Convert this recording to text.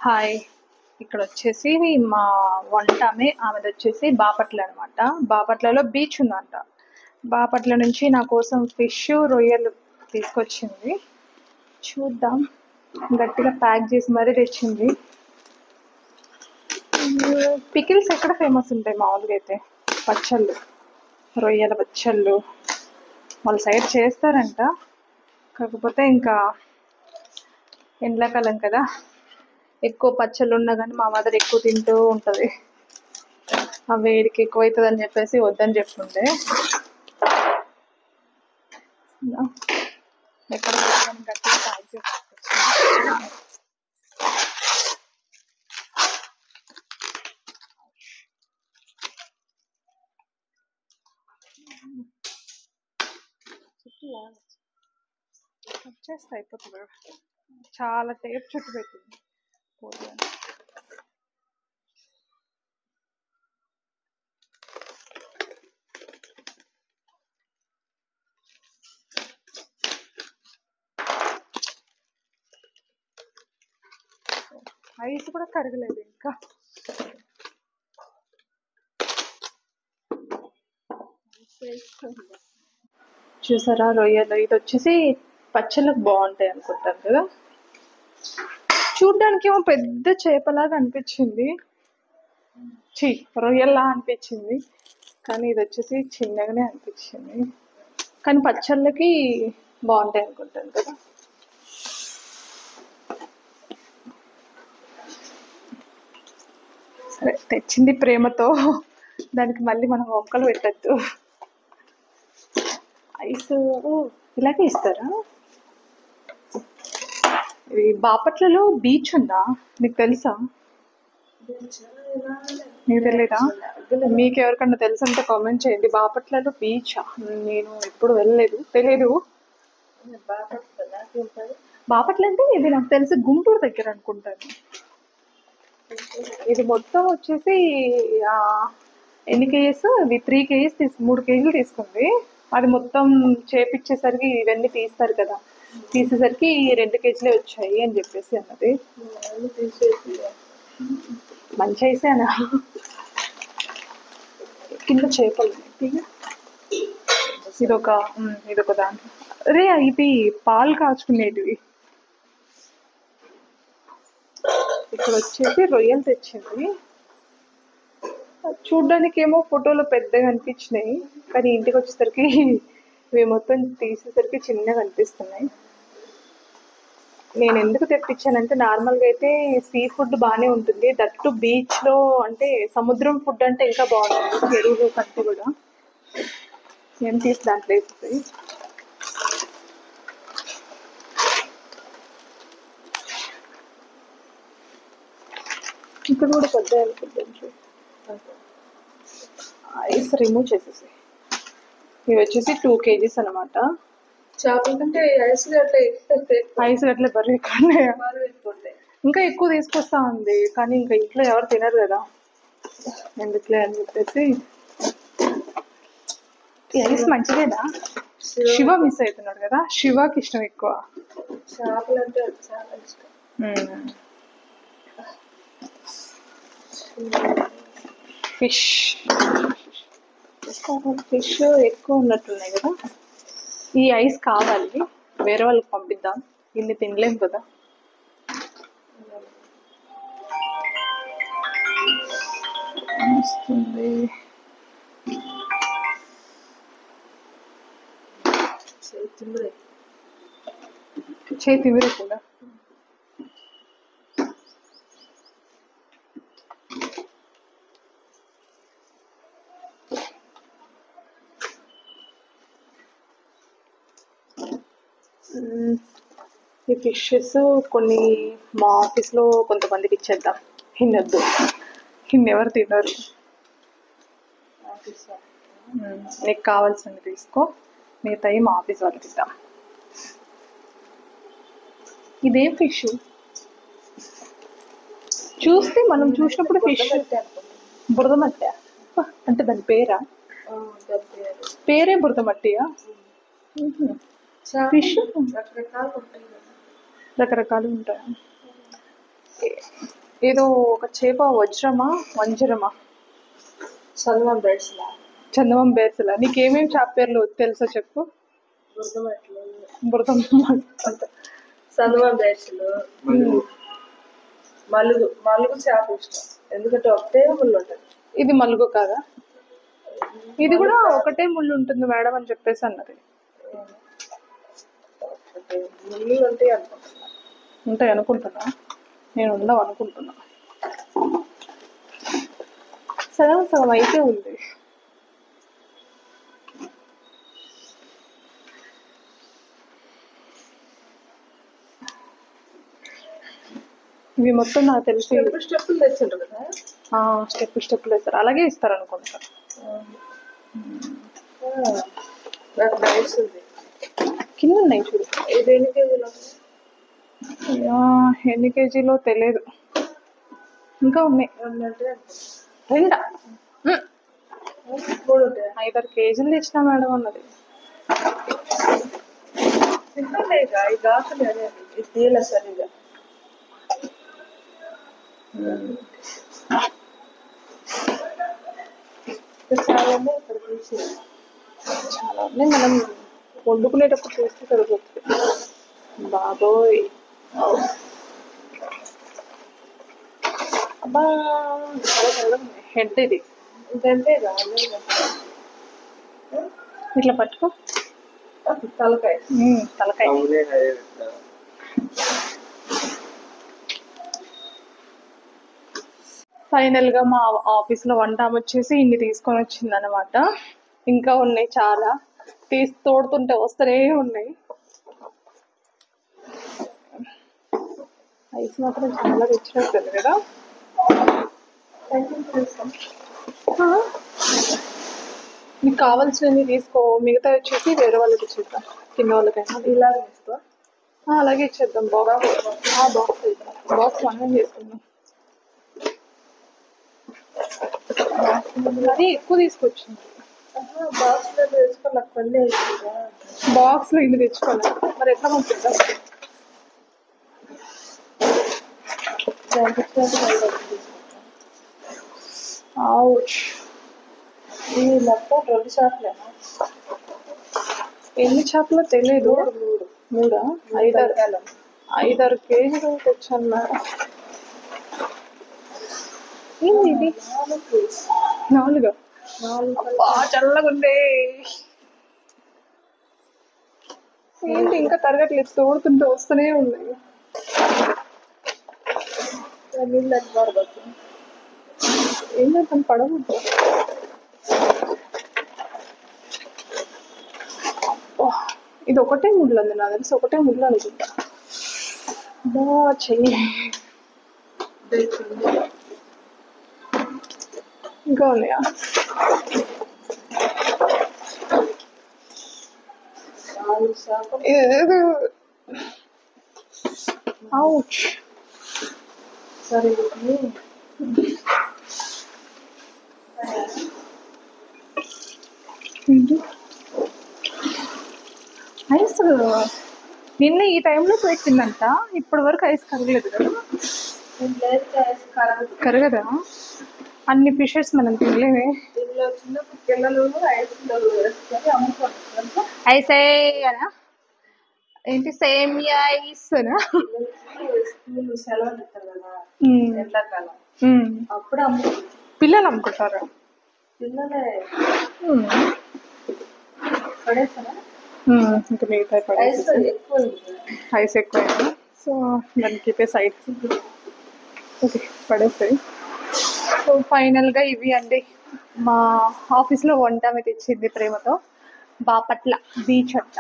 Hi. ఇక్కడ వచ్చేసి మా వంట ఆమెది వచ్చేసి బాపట్ల అనమాట. బాపట్లలో బీచ్ ఉందంట. బాపట్ల నుంచి నా కోసం ఫిష్ రొయ్యలు తీసుకొచ్చింది. చూద్దాం, గట్టిగా ప్యాక్ చేసి మరీ తెచ్చింది. పికిల్స్ ఎక్కడ ఫేమస్ ఉంటాయి మామూలుగా అయితే? పచ్చళ్ళు, రొయ్యల పచ్చళ్ళు వాళ్ళ సైడ్ చేస్తారంట. కాకపోతే ఇంకా ఎండాకాలం కదా, ఎక్కువ పచ్చళ్ళు ఉన్నా కానీ మా మదర్ ఎక్కువ తింటూ ఉంటుంది. ఆ వేడికి ఎక్కువ అవుతుంది అని చెప్పేసి వద్దని చెప్తుండే. ఎక్కడ గట్టిగా ప్యాక్ చేసుకొచ్చింది. వచ్చేస్తా అయిపోతుంది. చాలా టేప్ చుట్టు పెట్టింది. ఐస్ కూడా కరగలేదు ఇంకా. చూసారా రొయ్యలు? ఇది వచ్చేసి పచ్చళ్ళకు బాగుంటాయి అనుకుంటారు కదా. చూడ్డానికి ఏమో పెద్ద చేపలాగా అనిపించింది, రొయ్యల్లా అనిపించింది. కానీ ఇది వచ్చేసి చిన్నగానే అనిపించింది. కానీ పచ్చళ్ళకి బాగుంటాయి అనుకుంటాను కదా. సరే, తెచ్చింది ప్రేమతో, దానికి మళ్ళీ మనం ఒక్కలు పెట్టద్దు. ఐస్ ఇలాగే ఇస్తారా? ఇది బాపట్లలో బీచ్ ఉందా? నీకు తెలుసా? నీకు తెలీదా? మీకు ఎవరికన్నా తెలుసంటే కామెంట్ చేయండి. బాపట్లలో బీచా? నేను ఎప్పుడు వెళ్ళలేదు, తెలియదు. బాపట్ల అంటే ఇది నాకు తెలిసి గుంటూరు దగ్గర అనుకుంటాను. ఇది మొత్తం వచ్చేసి ఎన్ని కేజీస్? ఇది 3 కేజీస్ 3 కేజీలు తీసుకుంది. అది మొత్తం చేపిచ్చేసరికి ఇవన్నీ తీస్తారు కదా, తీసేసరికి 2 కేజీలే వచ్చాయి అని చెప్పేసి అన్నది. మంచి అయిసేనా? కింద చేపలు ఇదొక దాంట్లో. రే, ఇవి పాలు కాచుకునేటివి. ఇక్కడ వచ్చేసి రొయ్యలు తెచ్చింది. చూడ్డానికి ఏమో ఫోటోలో పెద్దగా అనిపించినాయి, కానీ ఇంటికి వచ్చేసరికి ఇవి మొత్తం తీసేసరికి చిన్నగా అనిపిస్తున్నాయి. నేను ఎందుకు తెప్పించానంటే, నార్మల్గా అయితే సీ ఫుడ్ బాగానే ఉంటుంది, దట్టు బీచ్లో అంటే సముద్రం ఫుడ్ అంటే ఇంకా బాగుంటుంది, చెరువు కంటే కూడా. ఏం తీసి దాంట్లో వేస్తుంది. ఇక్కడ కూడా పెద్ద అనుకుంటుంది. ఐస్ రిమూవ్ చేసేసి. ఇవి వచ్చేసి 2 కేజీస్ అనమాట. చేపల కంటే ఐస్ గట్లే బరువు ఎక్కువ, ఇంకా ఎక్కువ తీసుకొస్తా ఉంది. కానీ ఇంకా ఇంట్లో ఎవరు తినరు కదా, ఎందుకులే అని చెప్పేసి. ఈ ఐస్ మంచిదేనా? శివ మిస్ అవుతున్నాడు కదా, శివకి ఇష్టం ఎక్కువ చేపలు అంటే చాలా ఇష్టం. ఫిష్ ఎక్కువ ఉన్నట్టున్నాయి కదా. ఈ ఐస్ కావాలి, వేరే వాళ్ళకి పంపిద్దాం, ఇన్ని తినలేం కదా. వస్తుంది. చేతి విరకుండా ఈ ఫిషెస్ కొన్ని మా ఆఫీస్లో కొంతమందికి ఇచ్చేద్దాం. ఇన్నొద్దు, ఇన్నెవరు తినరు. నీకు కావాల్సింది తీసుకో, మిగతాయి మా ఆఫీస్ వాళ్ళకి ఇద్దాం. ఇదేం ఫిష్? చూస్తే మనం చూసినప్పుడు ఫిష్ బురదమట్టి అంటే దాని పేరా? పేరే బురదమట్టియా? ఫిష్ రకరకాలు ఉంటాయి. ఏదో ఒక చేప వంజరమా చందమం బెడ్స్లా చందమం బేర్సలా. నీకేమేమి చేప పేర్లు తెలుసో చెప్పు. బురద చందమం బెడ్స్లు, మలుగు చేప ఇష్టం, ఎందుకంటే ఒకటే ముళ్ళు ఉంటుంది. ఇది మలుగు కాదా? ఇది కూడా ఒకటే ముళ్ళు ఉంటుంది మేడం అని చెప్పేసి అన్నది. ముళ్ళు ఉంటాయి అనుకుంటున్నా, నేను ఉండవు అనుకుంటున్నా. సగం సగం అయితే ఉంది. ఇవి మొత్తం నాకు తెలిసి స్టెప్పులు తెచ్చిండ్రు కదా. స్టెప్పులు వేస్తారు, అలాగే ఇస్తారు అనుకుంటా. నాకు డౌట్స్ ఉంది. కింద ఉన్నాయి చూడు. ఇది ఎన్ని కేజీలు? ఎన్ని కేజీలో తెలియదు, ఇంకా ఉన్నాయి. 2 5-6 కేజీలు తెచ్చినా మేడం అన్నది. తింటలేగా ఈ గాసులు అనేది ఇది తీయలే సరిగా. చాలా ఉన్నాయి ఇక్కడ తీసి, చాలా ఉన్నాయి. మనం వండుకునేటప్పుడు చూస్తే సరిపోతుంది. బాబోయ్ అబ్బా, చాలా హెడ్ ఇది. ఇదంటే రాలేదు. ఇట్లా పట్టుకో. తలకాయ ఫైనల్ గా మా ఆఫీస్ లో వంట వచ్చేసి ఇన్ని తీసుకొని వచ్చింది అనమాట. ఇంకా ఉన్నాయి చాలా, తోడుతుంటే వస్తూనే ఉన్నాయి. ఐస్ మాత్రం చాలా తెచ్చినట్టుంది కదా. నీకు కావాల్సినవి తీసుకో, మిగతా వచ్చేసి వేరే వాళ్ళకి ఇచ్చేద్దాం, కింద వాళ్ళకైనా. ఇలాగే తీసుకో. అలాగే ఇచ్చేద్దాం. బాక్స్ మనం చేసుకుందాం. అది ఎక్కువ తీసుకొచ్చింది. బాక్స్లో వేసుకొని నాకు పని బాక్స్ లో ఇన్ని తెచ్చుకోవాలి, మరి ఎట్లా పంపిద్దాం? ఈ మొత్తం 2 చేపలేనా? ఎన్ని చేపలో తెలియదు. 3 5-6 కేజీలు తెచ్చాను మేడం. ఏంది ఇది? 4 చల్లగా ఉంది. ఏంటి ఇంకా తరగట్లేదు, తోడుతుంటే వస్తూనే ఉన్నాయి. ఏం చేద్దాం, పడవద్దు. ఇది ఒకటే ముళ్ళు ఉంది నాకు తెలిసి, ఒకటే ముళ్ళు అనుకుంటా. చెయ్యి ఇంకా ఉన్నాయా? సరే ఐస్ నిన్న ఈ టైంలో పెట్టిందంట, ఇప్పటి వరకు ఐస్ కరగలేదు కదా. కరగదా? అన్ని ఫిషెస్ మనం తినలేమే. దీనిలో చిన్నప్పుడు పిల్లలు ఐస్ అనా ఏంటి, సేమియా ఐస్ అనా? సెలవు ఇస్తారు కదా ఎండాకాలం, అప్పుడు పిల్లలు అమ్ముకుంటారా? పిల్లలే పడేస్తారా? ఇంకా మిగతా పడేసి ఐస్ ఎక్కువ, సో దానికి సైడ్ ఓకే పడేస్తాయి. సో ఫైనల్గా ఇవి అండి మా ఆఫీస్లో వంట తెచ్చింది ప్రేమతో. బాపట్ల బీచ్ అంట.